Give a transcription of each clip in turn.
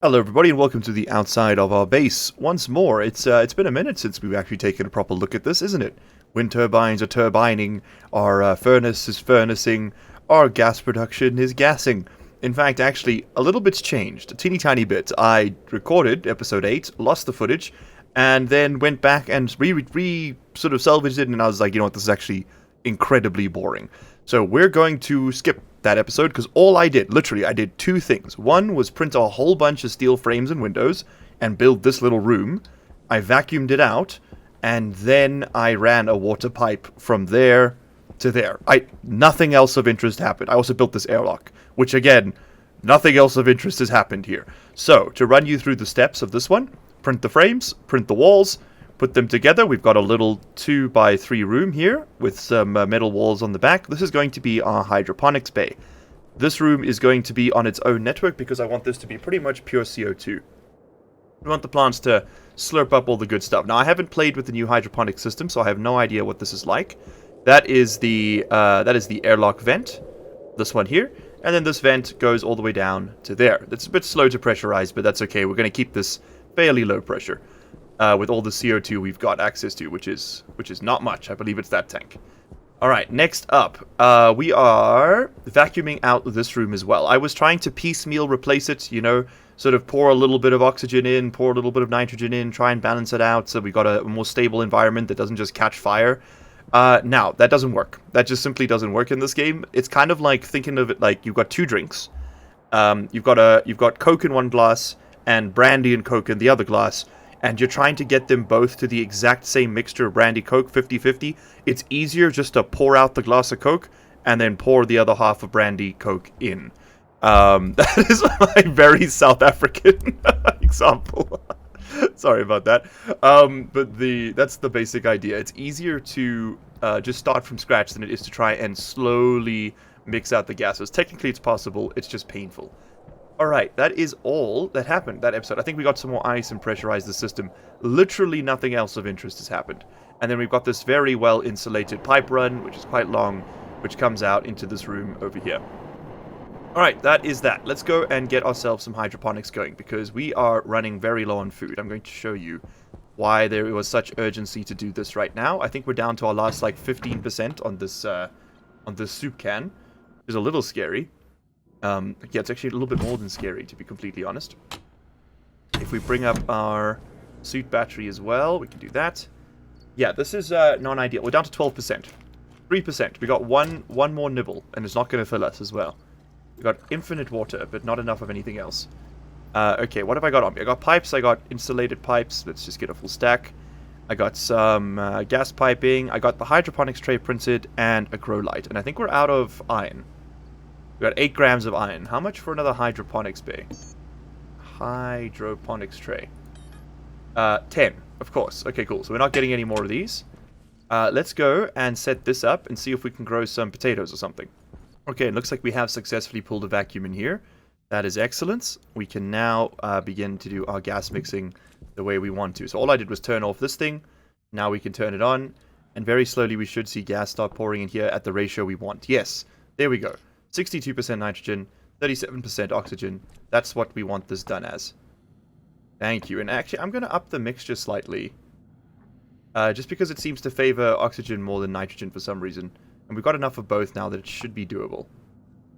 Hello everybody and welcome to the outside of our base. Once more, it's been a minute since we've actually taken a proper look at this, isn't it? Wind turbines are turbining, our furnace is furnacing, our gas production is gassing. In fact, actually, a little bit's changed, a teeny tiny bit. I recorded episode 8, lost the footage, and then went back and sort of salvaged it, and I was like, you know what, this is actually incredibly boring. So we're going to skip that episode because all I did, literally, I did two things. One was print a whole bunch of steel frames and windows and build this little room. I vacuumed it out, and then I ran a water pipe from there to there. Nothing else of interest happened. I also built this airlock, which again, nothing else of interest has happened here. So, to run you through the steps of this one, print the frames, print the walls, put them together. We've got a little 2x3 room here with some metal walls on the back. This is going to be our hydroponics bay. This room is going to be on its own network because I want this to be pretty much pure CO2. We want the plants to slurp up all the good stuff. Now, I haven't played with the new hydroponic system, so I have no idea what this is like. That is the airlock vent, this one here, and then this vent goes all the way down to there. It's a bit slow to pressurize, but that's okay. We're going to keep this fairly low pressure. With all the CO2 we've got access to, which is not much. I believe it's that tank. Alright, next up, we are vacuuming out this room as well. I was trying to piecemeal replace it, you know, sort of pour a little bit of oxygen in, pour a little bit of nitrogen in, try and balance it out so we got a more stable environment that doesn't just catch fire. Now, that doesn't work. That just simply doesn't work in this game. It's kind of like thinking of it like you've got two drinks. You've got Coke in one glass and brandy and Coke in the other glass. And you're trying to get them both to the exact same mixture of brandy Coke, 50-50, it's easier just to pour out the glass of Coke and then pour the other half of brandy Coke in. That is my very South African example. Sorry about that. But that's the basic idea. It's easier to just start from scratch than it is to try and slowly mix out the gases. Technically, it's possible. It's just painful. Alright, that is all that happened that episode. I think we got some more ice and pressurized the system. Literally nothing else of interest has happened. And then we've got this very well insulated pipe run, which is quite long, which comes out into this room over here. Alright, that is that. Let's go and get ourselves some hydroponics going, because we are running very low on food. I'm going to show you why there was such urgency to do this right now. I think we're down to our last, like, 15% on this soup can, which is a little scary. Yeah, it's actually a little bit more than scary, to be completely honest. If we bring up our suit battery as well, we can do that. Yeah, this is non-ideal. We're down to 12%. 3%. We got one more nibble, and it's not going to fill us as well. We got infinite water, but not enough of anything else. Okay, what have I got on me? I got pipes. I got insulated pipes. Let's just get a full stack. I got some gas piping. I got the hydroponics tray printed, and a grow light. And I think we're out of iron. We got 8 grams of iron. How much for another hydroponics bay? Hydroponics tray. 10, of course. Okay, cool. So we're not getting any more of these. Let's go and set this up and see if we can grow some potatoes or something. Okay, it looks like we have successfully pulled a vacuum in here. That is excellent. We can now begin to do our gas mixing the way we want to. So all I did was turn off this thing. Now we can turn it on. And very slowly we should see gas start pouring in here at the ratio we want. Yes, there we go. 62% nitrogen, 37% oxygen. That's what we want this done as. Thank you. And actually, I'm going to up the mixture slightly. Just because it seems to favor oxygen more than nitrogen for some reason. And we've got enough of both now that it should be doable.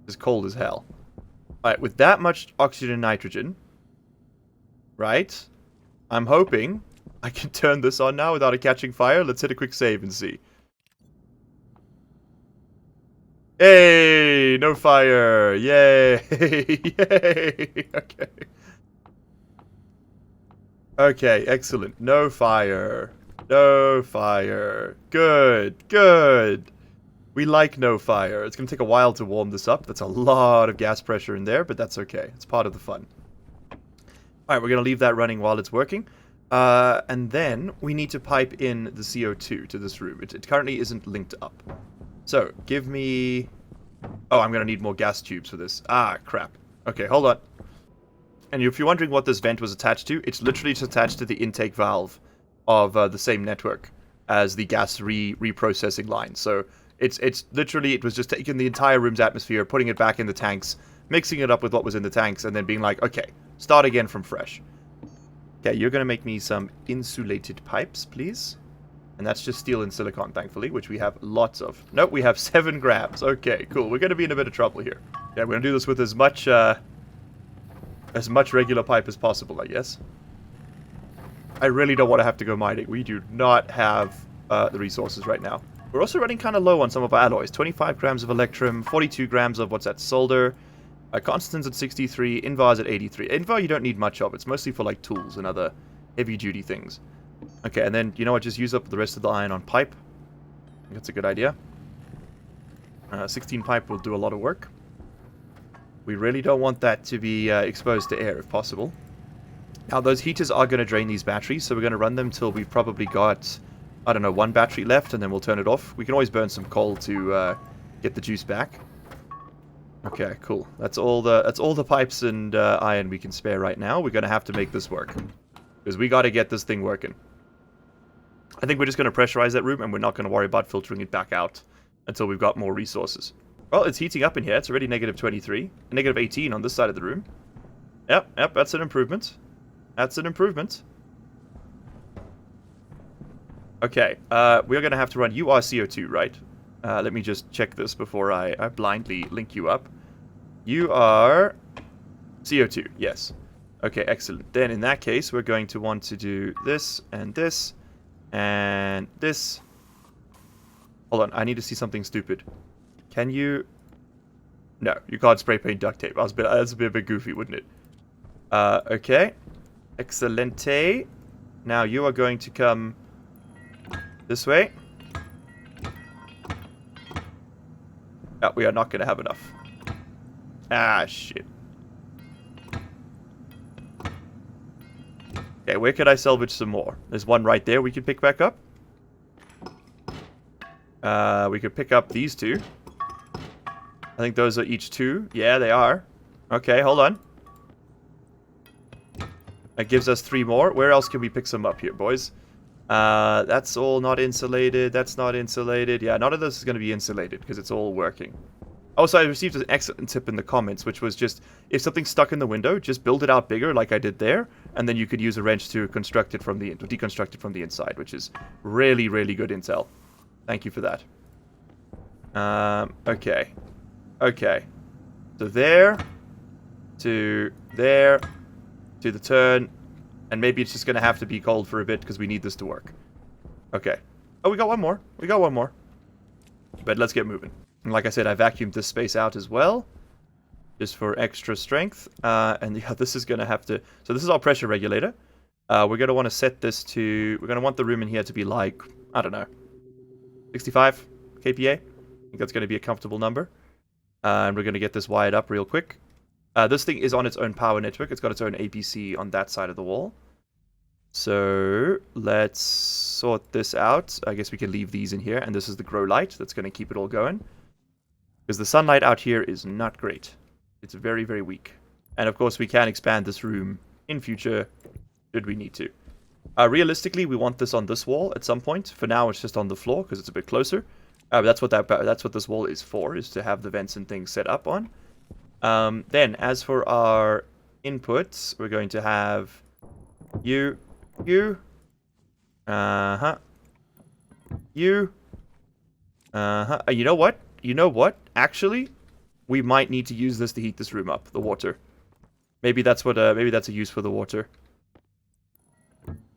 It's cold as hell. Alright, with that much oxygen and nitrogen, right, I'm hoping I can turn this on now without it catching fire. Let's hit a quick save and see. Hey, no fire. Yay. Yay. Okay. Okay, excellent. No fire. No fire. Good. Good. We like no fire. It's going to take a while to warm this up. That's a lot of gas pressure in there, but that's okay. It's part of the fun. Alright, we're going to leave that running while it's working. And then we need to pipe in the CO2 to this room. It currently isn't linked up. So, give me... Oh, I'm going to need more gas tubes for this. Ah, crap. Okay, hold on. And if you're wondering what this vent was attached to, it's literally just attached to the intake valve of the same network as the gas reprocessing line. So, it's literally, it was just taking the entire room's atmosphere, putting it back in the tanks, mixing it up with what was in the tanks, and then being like, okay, Start again from fresh. Okay, you're going to make me some insulated pipes, please. And that's just steel and silicon, thankfully, which we have lots of. Nope, we have 7 grams. Okay, cool. We're going to be in a bit of trouble here. Yeah, we're going to do this with as much regular pipe as possible, I guess. I really don't want to have to go mining. We do not have the resources right now. We're also running kind of low on some of our alloys. 25 grams of electrum, 42 grams of what's that, solder. Constans at 63, Invar's at 83. Invar you don't need much of. It's mostly for like tools and other heavy-duty things. Okay, and then, you know what, just use up the rest of the iron on pipe. I think that's a good idea. 16 pipe will do a lot of work. We really don't want that to be exposed to air if possible. Now, those heaters are going to drain these batteries, so we're going to run them till we've probably got, I don't know, 1 battery left, and then we'll turn it off. We can always burn some coal to get the juice back. Okay, cool. That's all the pipes and iron we can spare right now. We're going to have to make this work, because we got to get this thing working. I think we're just going to pressurize that room, and we're not going to worry about filtering it back out until we've got more resources. Well, it's heating up in here. It's already negative 23. Negative 18 on this side of the room. Yep, that's an improvement. That's an improvement. Okay, we're going to have to run... You are CO2, right? Let me just check this before I blindly link you up. You are CO2, yes. Okay, excellent. Then in that case, we're going to want to do this and this and this. Hold on, I need to see something stupid. Can you... No, you can't spray paint duct tape. That's a bit goofy, wouldn't it? Okay. Excelente. Now you are going to come this way. Oh, we are not going to have enough. Ah, shit. Okay, where could I salvage some more? There's one right there we could pick back up. We could pick up these 2. I think those are each 2. Yeah, they are. Okay, hold on. That gives us 3 more. Where else can we pick some up here, boys? That's all not insulated. That's not insulated. Yeah, none of this is going to be insulated because it's all working. Also, I received an excellent tip in the comments, which was just, if something's stuck in the window, just build it out bigger like I did there, and then you could use a wrench to construct it from the deconstruct it from the inside, which is really, really good intel. Thank you for that. Okay. Okay. So there, to there, to the turn, and maybe it's just going to have to be cold for a bit because we need this to work. Okay. Oh, we got one more. We got one more. But let's get moving. And like I said, I vacuumed this space out as well, just for extra strength. And yeah, this is going to have to... So this is our pressure regulator. We're going to want to set this to... We're going to want the room in here to be like, I don't know, 65 kPa. I think that's going to be a comfortable number. And we're going to get this wired up real quick. This thing is on its own power network. It's got its own APC on that side of the wall. So let's sort this out. I guess we can leave these in here. And this is the grow light that's going to keep it all going. Because the sunlight out here is not great. It's very, very weak. And of course, we can expand this room in future should we need to. Realistically, we want this on this wall at some point. For now, it's just on the floor because it's a bit closer. But that's what this wall is for, is to have the vents and things set up on. Then, as for our inputs, we're going to have you, you, you, you know what? You know what? Actually, we might need to use this to heat this room up, the water. Maybe that's what, maybe that's a use for the water.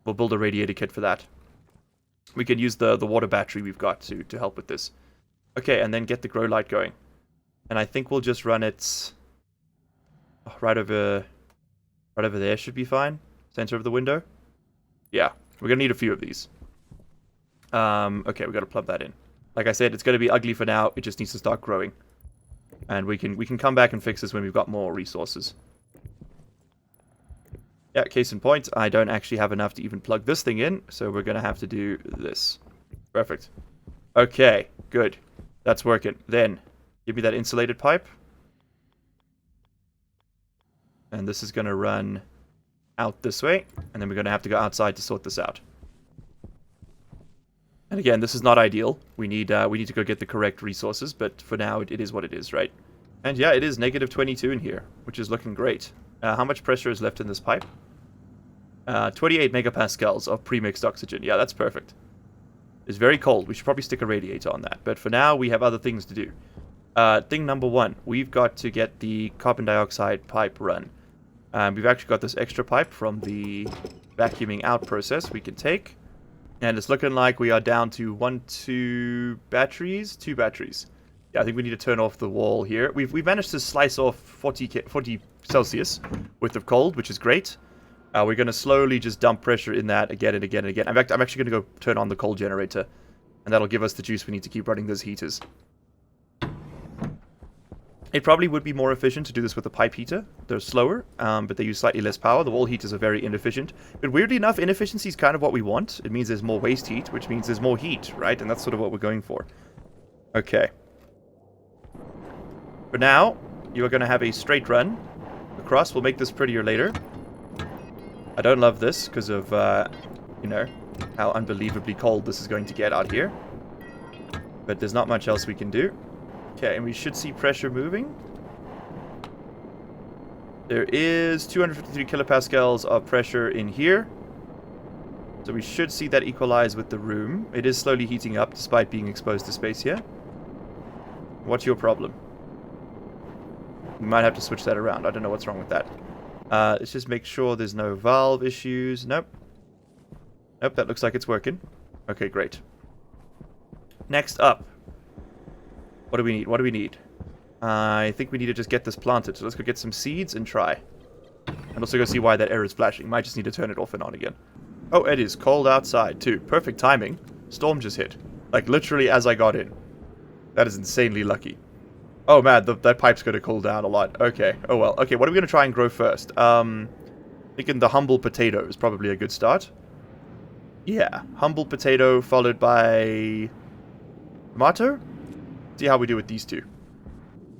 We'll build a radiator kit for that. We can use the water battery we've got to help with this. Okay, and then get the grow light going. And I think we'll just run it right over there should be fine. Center of the window. Yeah, we're gonna need a few of these. Okay, we gotta plug that in. Like I said, it's gonna be ugly for now. It just needs to start growing, and we can come back and fix this when we've got more resources. Yeah, case in point, I don't actually have enough to even plug this thing in, so we're gonna have to do this. Perfect. Okay, good. That's working. Then, give me that insulated pipe. And this is going to run out this way. And then we're going to have to go outside to sort this out. And again, this is not ideal. We need to go get the correct resources. But for now, it is what it is, right? And yeah, it is negative 22 in here, which is looking great. How much pressure is left in this pipe? 28 megapascals of pre-mixed oxygen. Yeah, that's perfect. It's very cold. We should probably stick a radiator on that. But for now, we have other things to do. Thing number one, we've got to get the carbon dioxide pipe run. We've actually got this extra pipe from the vacuuming out process we can take. And it's looking like we are down to two batteries. Yeah, I think we need to turn off the wall here. We've managed to slice off 40 Celsius worth of cold, which is great. We're going to slowly just dump pressure in that again and again and again. In fact, I'm actually going to go turn on the cold generator. And that'll give us the juice we need to keep running those heaters. It probably would be more efficient to do this with a pipe heater. They're slower, but they use slightly less power. The wall heaters are very inefficient. But weirdly enough, inefficiency is kind of what we want. It means there's more waste heat, which means there's more heat, right? And that's sort of what we're going for. Okay. For now, you are going to have a straight run across. We'll make this prettier later. I don't love this because of, you know, how unbelievably cold this is going to get out here. But there's not much else we can do. Okay, and we should see pressure moving. There is 253 kilopascals of pressure in here. So we should see that equalize with the room. It is slowly heating up despite being exposed to space here. What's your problem? We might have to switch that around. I don't know what's wrong with that. Let's just make sure there's no valve issues. Nope. Nope, that looks like it's working. Okay, great. Next up. What do we need? What do we need? I think we need to just get this planted. So let's go get some seeds and try. And also go see why that error is flashing. Might just need to turn it off and on again. Oh, it is cold outside too. Perfect timing. Storm just hit. Like literally as I got in. That is insanely lucky. Oh man, that pipe's going to cool down a lot. Okay. Oh well. Okay, what are we going to try and grow first? Thinking the humble potato is probably a good start. Yeah. Humble potato followed by tomato? See how we do with these two.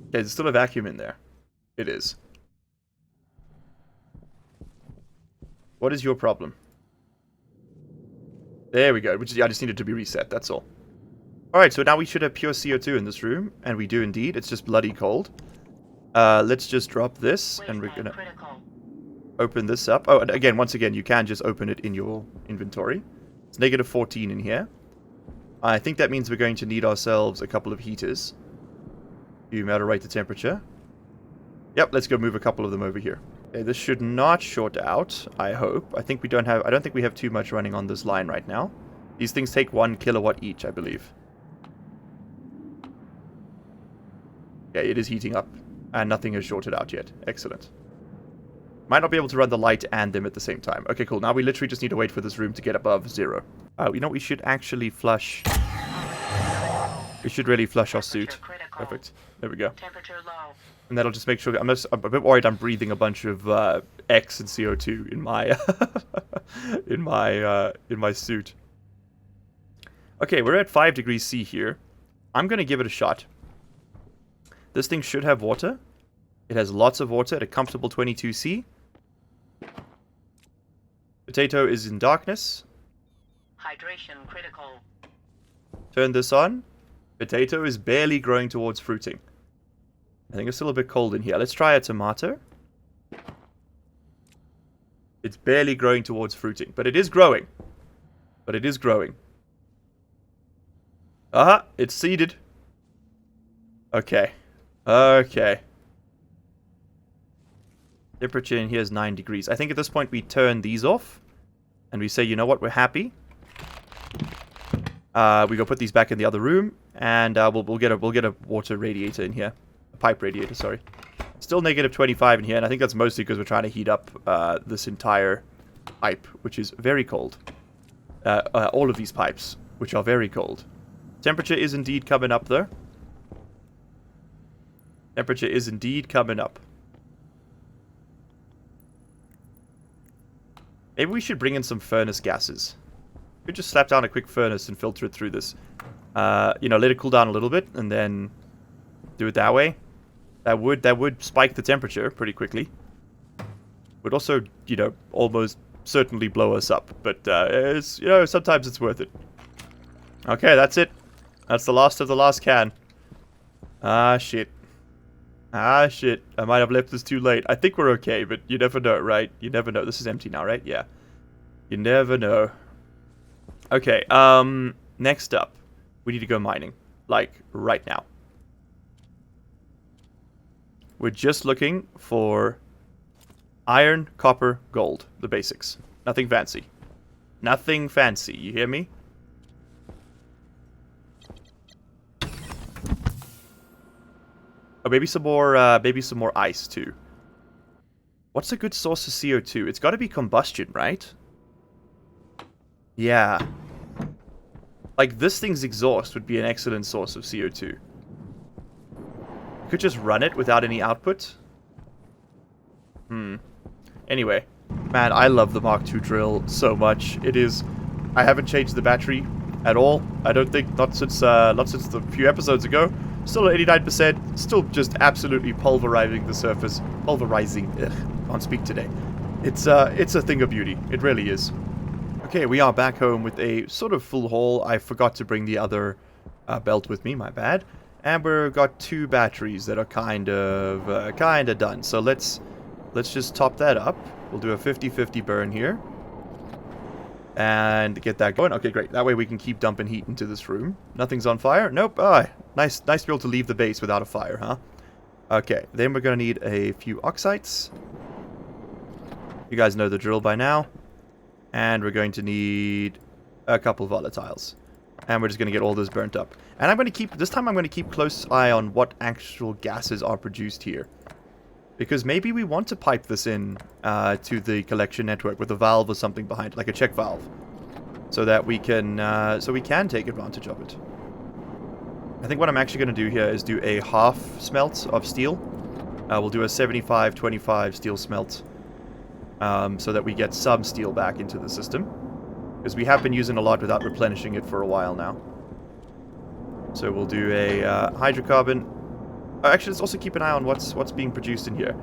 Okay, there's still a vacuum in there. It is. What is your problem? There we go. I just needed to be reset, that's all. Alright, so now we should have pure CO2 in this room. And we do indeed. It's just bloody cold. Let's just drop this. And we're gonna open this up. Oh, and again, once again, you can just open it in your inventory. It's negative 14 in here. I think that means we're going to need ourselves a couple of heaters to moderate the temperature. Yep, let's go move a couple of them over here. Okay, this should not short out, I hope. I don't think we have too much running on this line right now. These things take 1 kilowatt each, I believe. Yeah, it is heating up, and nothing has shorted out yet. Excellent. Might not be able to run the light and them at the same time. Okay, cool. Now we literally just need to wait for this room to get above 0. You know, we should actually flush. We should really flush our suit. Perfect. There we go. And that'll just make sure. I'm a bit worried. I'm breathing a bunch of X and CO2 in my in my suit. Okay, we're at 5 degrees C here. I'm gonna give it a shot. This thing should have water. It has lots of water at a comfortable 22 C. Potato is in darkness. Hydration critical. Turn this on. Potato is barely growing towards fruiting. I think it's still a bit cold in here. Let's try a tomato. It's barely growing towards fruiting, but it is growing. But it is growing. Aha, it's seeded. Okay. Okay. Temperature in here is 9 degrees. I think at this point we turn these off. And we say, you know what, we're happy. We go put these back in the other room. And we'll get a water radiator in here. A pipe radiator, sorry. Still negative 25 in here. And I think that's mostly because we're trying to heat up this entire pipe. Which is very cold. All of these pipes. Which are very cold. Temperature is indeed coming up though. Temperature is indeed coming up. Maybe we should bring in some furnace gases. We could just slap down a quick furnace and filter it through this. You know, let it cool down a little bit and then do it that way. That would spike the temperature pretty quickly. Would also, you know, almost certainly blow us up. But, it's, you know, sometimes it's worth it. Okay, that's it. That's the last of the last can. Ah, shit. Ah, shit. I might have left this too late. I think we're okay, but you never know, right? You never know. This is empty now, right? Yeah. You never know. Okay, next up. We need to go mining. Like, right now. We're just looking for iron, copper, gold. The basics. Nothing fancy. Nothing fancy. You hear me? Oh, maybe some more ice too. What's a good source of CO2? It's got to be combustion, right? Yeah. Like, this thing's exhaust would be an excellent source of CO2. You could just run it without any output. Anyway. Man, I love the Mark II drill so much. It is... I haven't changed the battery at all. I don't think, not since the few episodes ago. Still at 89%. Still just absolutely pulverizing the surface. Pulverizing. Ugh, can't speak today. It's a thing of beauty. It really is. Okay, we are back home with a sort of full haul. I forgot to bring the other belt with me, my bad. And we've got 2 batteries that are kind of done. So let's just top that up. We'll do a 50-50 burn here. And get that going. Okay, great. That way we can keep dumping heat into this room. Nothing's on fire? Nope. Oh, nice to be able to leave the base without a fire, huh? Okay, then we're going to need a few oxides. You guys know the drill by now. And we're going to need a couple volatiles. And we're just going to get all this burnt up. And this time I'm going to keep close eye on what actual gases are produced here. Because maybe we want to pipe this in to the collection network with a valve or something behind it, like a check valve. So that we can take advantage of it. I think what I'm actually going to do here is do a half smelt of steel. We'll do a 75-25 steel smelt. So that we get some steel back into the system. Because we have been using a lot without replenishing it for a while now. So we'll do a hydrocarbon. Actually, let's also keep an eye on what's being produced in here.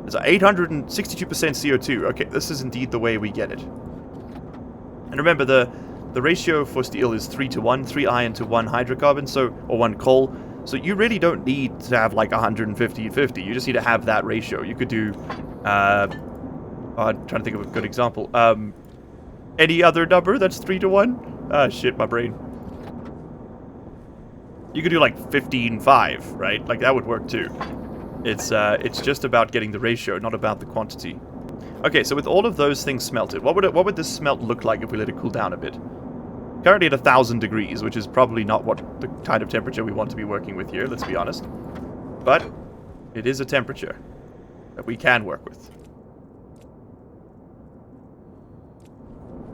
There's 862% CO2. Okay, this is indeed the way we get it. And remember, the ratio for steel is 3-to-1, 3 iron to 1 hydrocarbon, or 1 coal. So you really don't need to have like 150-50. You just need to have that ratio. You could do... I'm trying to think of a good example. Any other number that's 3-to-1? Ah, shit, my brain. You could do like 15-5, right? Like that would work too. It's just about getting the ratio, not about the quantity. Okay, so with all of those things smelted, what would this smelt look like if we let it cool down a bit? Currently at 1,000 degrees, which is probably not what the kind of temperature we want to be working with here, let's be honest. But it is a temperature that we can work with.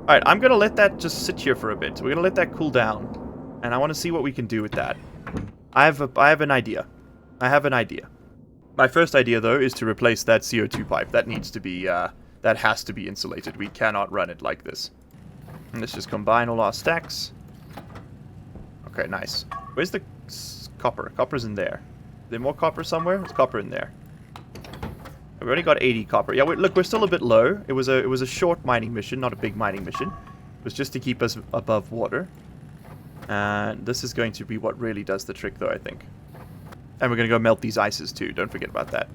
Alright, I'm going to let that just sit here for a bit. We're going to let that cool down. And I want to see what we can do with that. I have an idea. I have an idea. My first idea, though, is to replace that CO2 pipe. That needs to be, that has to be insulated. We cannot run it like this. And let's just combine all our stacks. Okay, nice. Where's the copper? Copper's in there. Is there more copper somewhere? There's copper in there. We've only got 80 copper. Yeah, look, we're still a bit low. It was a short mining mission, not a big mining mission. It was just to keep us above water. And this is going to be what really does the trick, though, I think. And we're going to go melt these ices, too. Don't forget about that.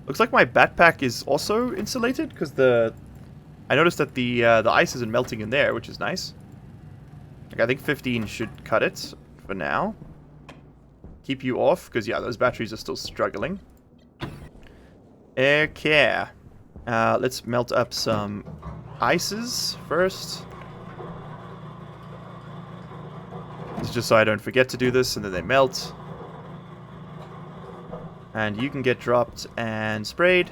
Looks like my backpack is also insulated, because I noticed that the ice isn't melting in there, which is nice. Like, I think 15 should cut it for now. Keep you off, because, yeah, those batteries are still struggling. Okay. Let's melt up some ices first. It's just so I don't forget to do this, and then they melt. And you can get dropped and sprayed.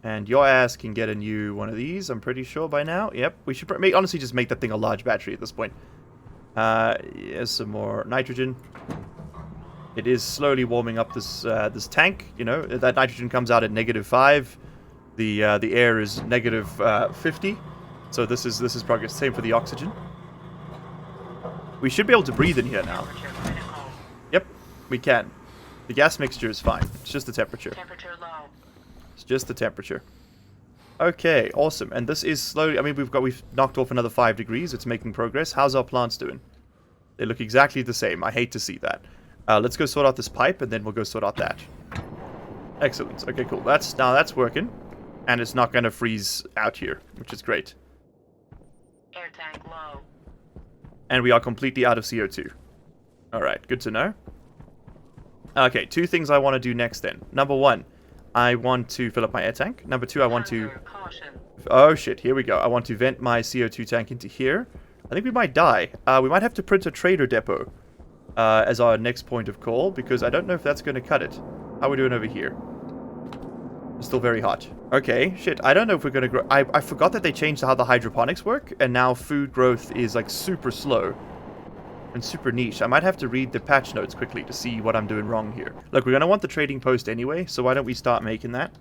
And your ass can get a new one of these, I'm pretty sure by now. Yep, we should honestly just make that thing a large battery at this point. Here's some more nitrogen. It is slowly warming up this this tank. You know, that nitrogen comes out at -5. The air is -50. So this is progress. Same for the oxygen. We should be able to breathe in here now. Yep, we can. The gas mixture is fine. It's just the temperature. Temperature low. It's just the temperature. Okay, awesome. And this is slowly... I mean, we've knocked off another 5 degrees. It's making progress. How's our plants doing? They look exactly the same. I hate to see that. Let's go sort out this pipe, and then we'll go sort out that. Excellent. Okay, cool. Now that's working. And it's not going to freeze out here, which is great. Air tank low. And we are completely out of CO2. Alright, good to know. Okay, 2 things I want to do next then. Number 1, I want to fill up my air tank. Number 2, I want to... Hunter, caution. Oh shit, here we go. I want to vent my CO2 tank into here. I think we might die. We might have to print a trader depot as our next point of call, because I don't know if that's going to cut it. How are we doing over here? It's still very hot. Okay, shit, I don't know if we're going to grow... I forgot that they changed how the hydroponics work, and now food growth is, like, super slow and super niche. I might have to read the patch notes quickly to see what I'm doing wrong here. Look, we're going to want the trading post anyway, so why don't we start making that?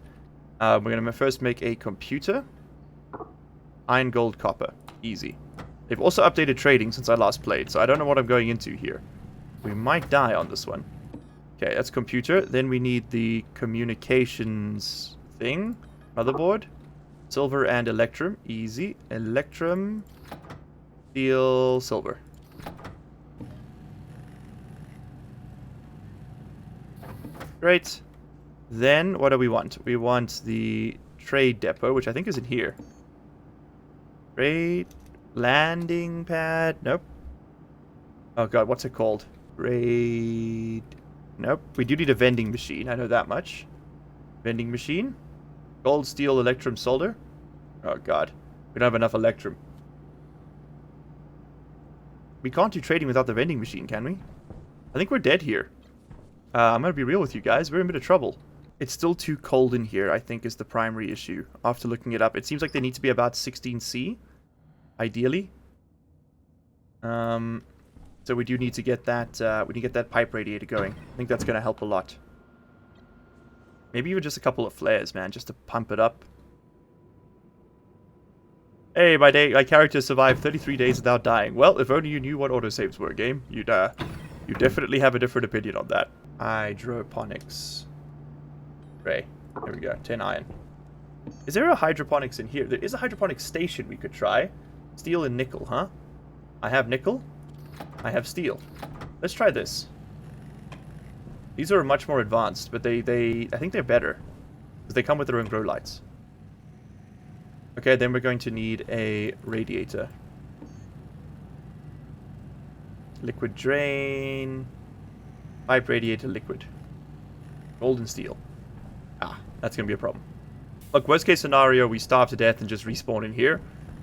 We're going to first make a computer. Iron, gold, copper. Easy. They've also updated trading since I last played, so I don't know what I'm going into here. We might die on this one. Okay, that's computer. Then we need the communications thing. Motherboard. Silver and electrum. Easy. Electrum. Steel. Silver. Great. Then, what do we want? We want the trade depot, which I think is in here. Trade. Landing pad. Nope. Oh god, what's it called? Trade... Nope. We do need a vending machine. I know that much. Vending machine. Gold, steel, electrum, solder. Oh, God. We don't have enough electrum. We can't do trading without the vending machine, can we? I think we're dead here. I'm going to be real with you guys. We're in a bit of trouble. It's still too cold in here, I think, is the primary issue. After looking it up, it seems like they need to be about 16C. Ideally. So we do need to get that, we need to get that pipe radiator going. I think that's going to help a lot. Maybe even just a couple of flares, man, just to pump it up. Hey, my character survived 33 days without dying. Well, if only you knew what autosaves were, game. You definitely have a different opinion on that. Hydroponics. Ray. There we go. 10 iron. Is there a hydroponics in here? There is a hydroponics station we could try. Steel and nickel, huh? I have nickel. I have steel. Let's try this. These are much more advanced, but I think they're better. Because they come with their own grow lights. Okay, then we're going to need a radiator. Liquid drain. Pipe radiator liquid. Gold and steel. Ah, that's going to be a problem. Look, worst case scenario, we starve to death and just respawn in here.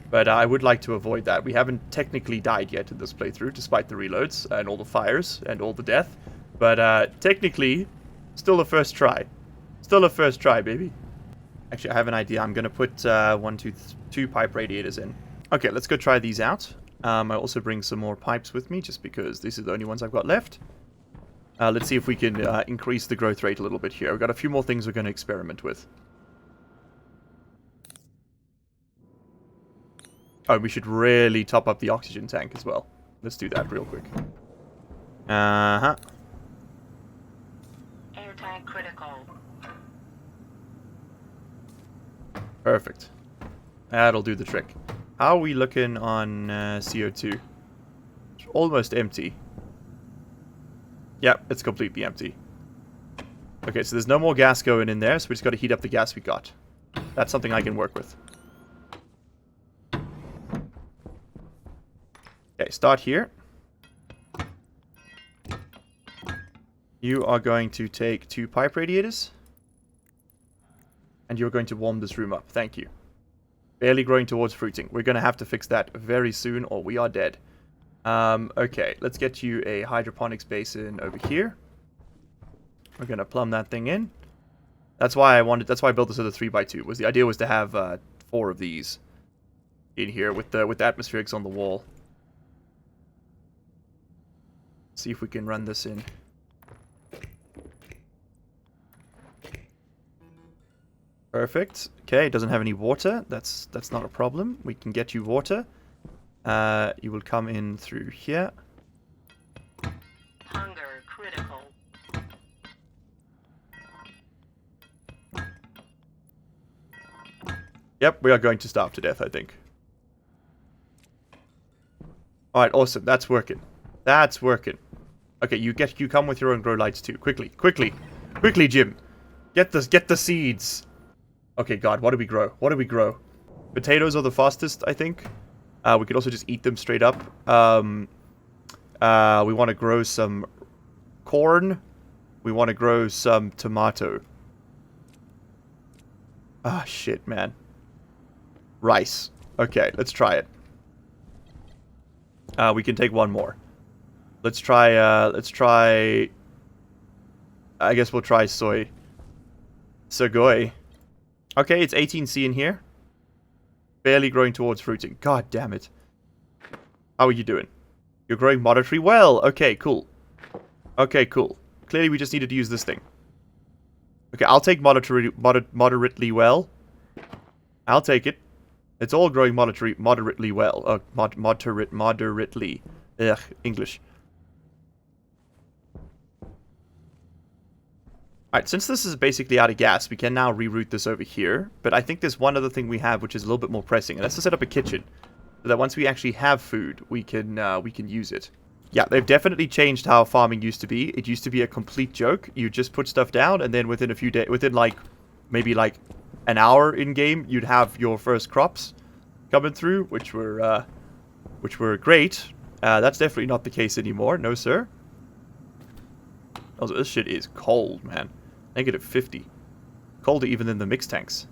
But I would like to avoid that. We haven't technically died yet in this playthrough, despite the reloads and all the fires and all the death. But technically, still a first try. Still a first try, baby. Actually, I have an idea. I'm going to put two pipe radiators in. Okay, let's go try these out. I'll also bring some more pipes with me, just because these are the only ones I've got left. Let's see if we can increase the growth rate a little bit here. We've got a few more things we're going to experiment with. Oh, we should really top up the oxygen tank as well. Let's do that real quick. Uh-huh. Air tank critical. Perfect. That'll do the trick. How are we looking on CO2? It's almost empty. Yep, it's completely empty. Okay, so there's no more gas going in there, so we just got to heat up the gas we got. That's something I can work with. Okay, start here. You are going to take 2 pipe radiators. And you're going to warm this room up. Thank you. Barely growing towards fruiting. We're going to have to fix that very soon or we are dead. Okay, let's get you a hydroponics basin over here. We're going to plumb that thing in. That's why I built this as a 3x2. The idea was to have 4 of these in here with the atmospherics on the wall. See if we can run this in. Perfect. Okay, it doesn't have any water. That's not a problem. We can get you water. You will come in through here. Hunger critical. Yep, we are going to starve to death, I think. Alright, awesome. That's working. That's working. Okay, you come with your own grow lights too. Quickly, quickly, quickly, Jim. Get the seeds. Okay, God, what do we grow? What do we grow? Potatoes are the fastest, I think. We could also just eat them straight up. We want to grow some corn. We want to grow some tomato. Ah, shit, man. Rice. Okay, let's try it. We can take one more. Let's try, I guess we'll try soy. Sogoi. Okay, it's 18C in here. Barely growing towards fruiting. God damn it. How are you doing? You're growing moderately well. Okay, cool. Okay, cool. Clearly we just needed to use this thing. Okay, I'll take moderately well. I'll take it. It's all growing moderately well. Moderately. Ugh, English. Alright, since this is basically out of gas, we can now reroute this over here. But I think there's one other thing we have which is a little bit more pressing, and that's to set up a kitchen. So that once we actually have food, we can use it. Yeah, they've definitely changed how farming used to be. It used to be a complete joke. You just put stuff down, and then within a few days, within like, maybe like an hour in-game, you'd have your first crops coming through, which were great. That's definitely not the case anymore. No, sir. Also, this shit is cold, man. Negative 50. Colder even than the mix tanks.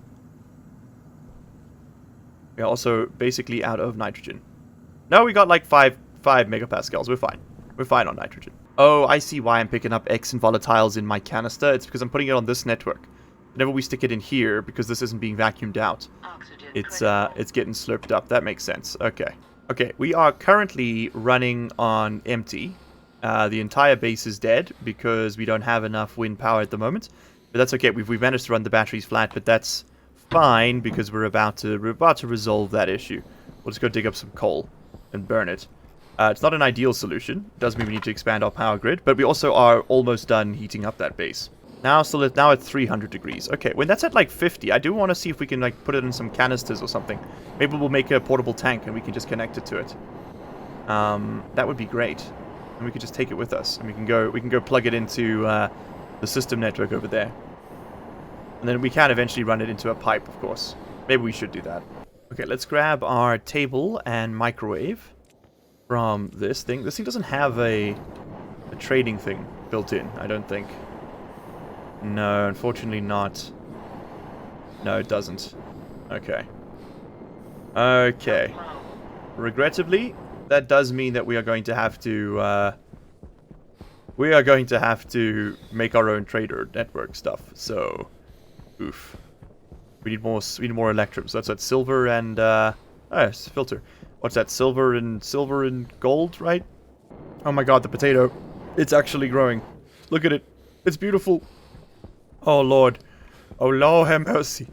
We are also basically out of nitrogen. No, we got like 5 megapascals. We're fine. We're fine on nitrogen. Oh, I see why I'm picking up X and volatiles in my canister. It's because I'm putting it on this network. Whenever we stick it in here, because this isn't being vacuumed out, it's getting slurped up. That makes sense. Okay. Okay, we are currently running on empty. The entire base is dead because we don't have enough wind power at the moment. But that's okay. We've managed to run the batteries flat, but that's fine because we're about to resolve that issue. We'll just go dig up some coal and burn it. It's not an ideal solution. It does mean we need to expand our power grid, but we also are almost done heating up that base. Now at 300 degrees. Okay, when that's at like 50, I do want to see if we can like put it in some canisters or something. Maybe we'll make a portable tank and we can just connect it to it. That would be great. And we could just take it with us, and we can go plug it into the system network over there. And then we can eventually run it into a pipe, of course. Maybe we should do that. Okay, let's grab our table and microwave from this thing. This thing doesn't have a trading thing built in, I don't think. No, unfortunately not. No, it doesn't. Okay. Okay. Regrettably, that does mean that we are going to have to make our own trader network stuff. So, oof. We need more electrums. That's that silver and it's a filter. What's that? Silver and gold, right? Oh my god, the potato. It's actually growing. Look at it. It's beautiful. Oh lord. Oh Lord have mercy.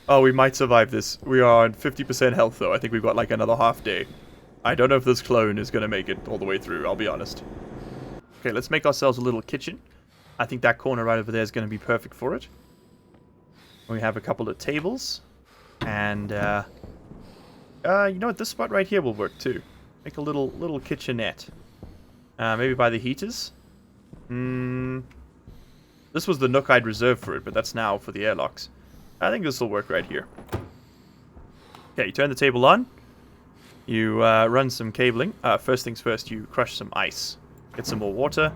Oh, we might survive this. We are on 50% health though. I think we've got like another half day. I don't know if this clone is going to make it all the way through, I'll be honest. Okay, let's make ourselves a little kitchen. I think that corner right over there is going to be perfect for it. We have a couple of tables. And, you know what? This spot right here will work too. Make a little kitchenette. Maybe by the heaters? This was the nook I'd reserved for it, but that's now for the airlocks. I think this will work right here. Okay, you turn the table on. You run some cabling. First things first, you crush some ice. Get some more water.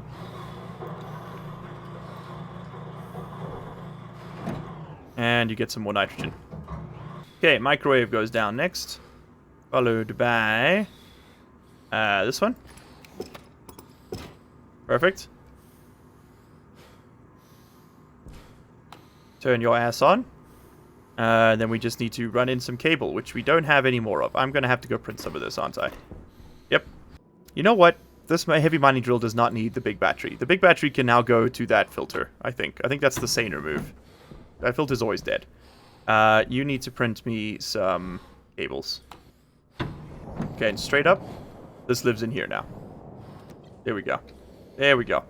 And you get some more nitrogen. Okay, microwave goes down next. Followed by this one. Perfect. Turn your ass on. Then we just need to run in some cable, which we don't have any more of. I'm going to have to go print some of this, aren't I? Yep. You know what? This heavy mining drill does not need the big battery. The big battery can now go to that filter, I think. I think that's the saner move. That filter's always dead. You need to print me some cables. Okay, and straight up, this lives in here now. There we go. There we go.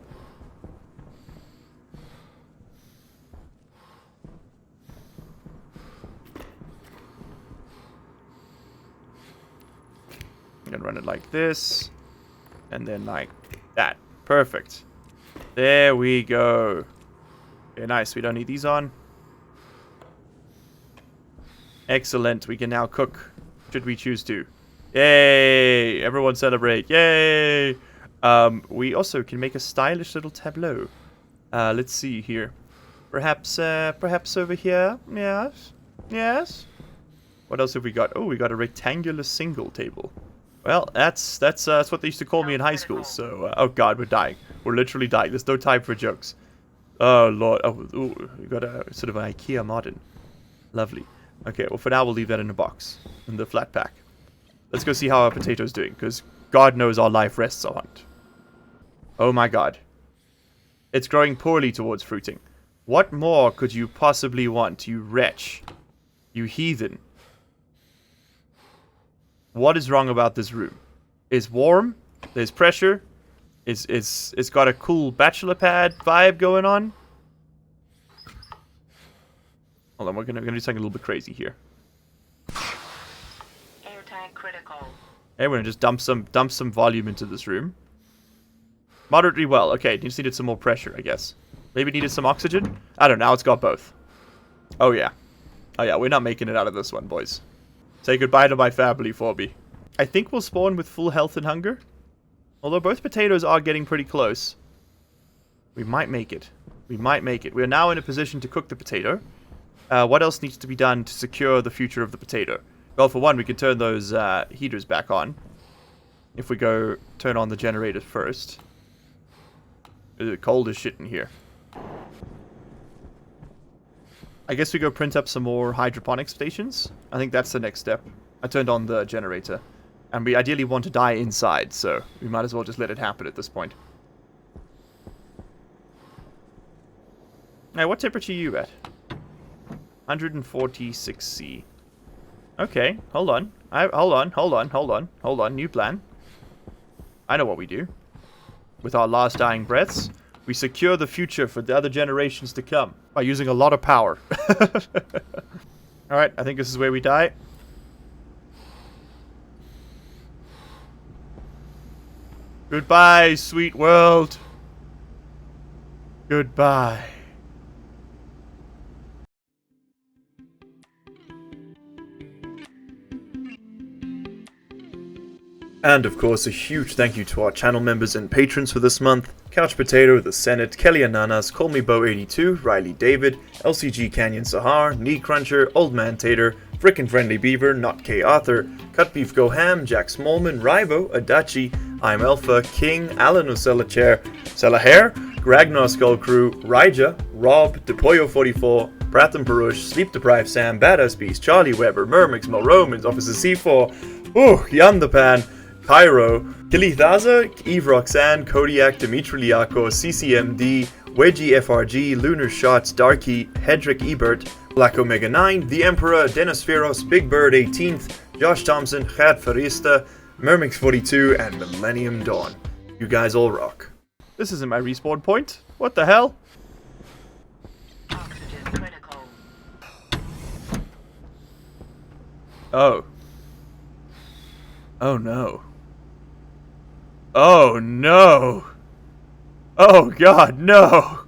I'm gonna run it like this, and then like that. Perfect. There we go. Okay, nice. We don't need these on. Excellent. We can now cook, should we choose to. Yay! Everyone celebrate. Yay! We also can make a stylish little tableau. Let's see here. Perhaps over here. Yes. Yes. What else have we got? Oh, we got a rectangular single table. Well, that's what they used to call me in high school. So, oh god, we're dying. We're literally dying. There's no time for jokes. Oh lord. Oh, ooh, we got a sort of an IKEA modern. Lovely. Okay, well for now we'll leave that in a box, in the flat pack. Let's go see how our potato's doing, because God knows our life rests on it. Oh my god. It's growing poorly towards fruiting. What more could you possibly want, you wretch? You heathen. What is wrong about this room? It's warm, there's pressure, it's got a cool bachelor pad vibe going on. Hold on, we're gonna do something a little bit crazy here. Air tank critical. Hey, we're gonna just dump some volume into this room. Moderately well. Okay, just needed some more pressure, I guess. Maybe needed some oxygen? I don't know, now it's got both. Oh yeah. Oh yeah, we're not making it out of this one, boys. Say goodbye to my family for me. I think we'll spawn with full health and hunger. Although both potatoes are getting pretty close. We might make it. We might make it. We are now in a position to cook the potato. What else needs to be done to secure the future of the potato? Well, for one, we can turn those heaters back on. If we go turn on the generator first. It's cold as shit in here. I guess we go print up some more hydroponics stations. I think that's the next step. I turned on the generator. And we ideally want to die inside, so we might as well just let it happen at this point. Now, what temperature are you at? 146C. Okay, hold on. Hold on. New plan. I know what we do. With our last dying breaths, we secure the future for the other generations to come by using a lot of power. Alright, I think this is where we die. Goodbye, sweet world. Goodbye. And of course, a huge thank you to our channel members and patrons for this month. Couch Potato, The Senate, Kelly Ananas, Call Me Bo 82, Riley David, LCG Canyon Sahar, Knee Cruncher, Old Man Tater, Frickin' Friendly Beaver, Not K Arthur, Cut Beef Go Ham, Jack Smallman, Rivo, Adachi, I'm Alpha, King, Alan Osella Chair, Sella Hair, Ragnar Skull Crew, Raija, Rob, Depoyo 44, Pratham Parush, Sleep Deprived Sam, Badass Beast, Charlie Weber, Mermix, Mo Romans, Officer C4, Yam the Pan, Pyro, Kilithaza, Eve Roxanne, Kodiak, Dimitri Liako, CCMD, Wedgie FRG, Lunar Shots, Darky, Hedrick Ebert, Black Omega 9, The Emperor, Dennis Feros, Big Bird 18th, Josh Thompson, Chad Farista, Mermix 42, and Millennium Dawn. You guys all rock. This isn't my respawn point. What the hell? Oxygen critical. Oh. Oh no. Oh no! Oh god, no!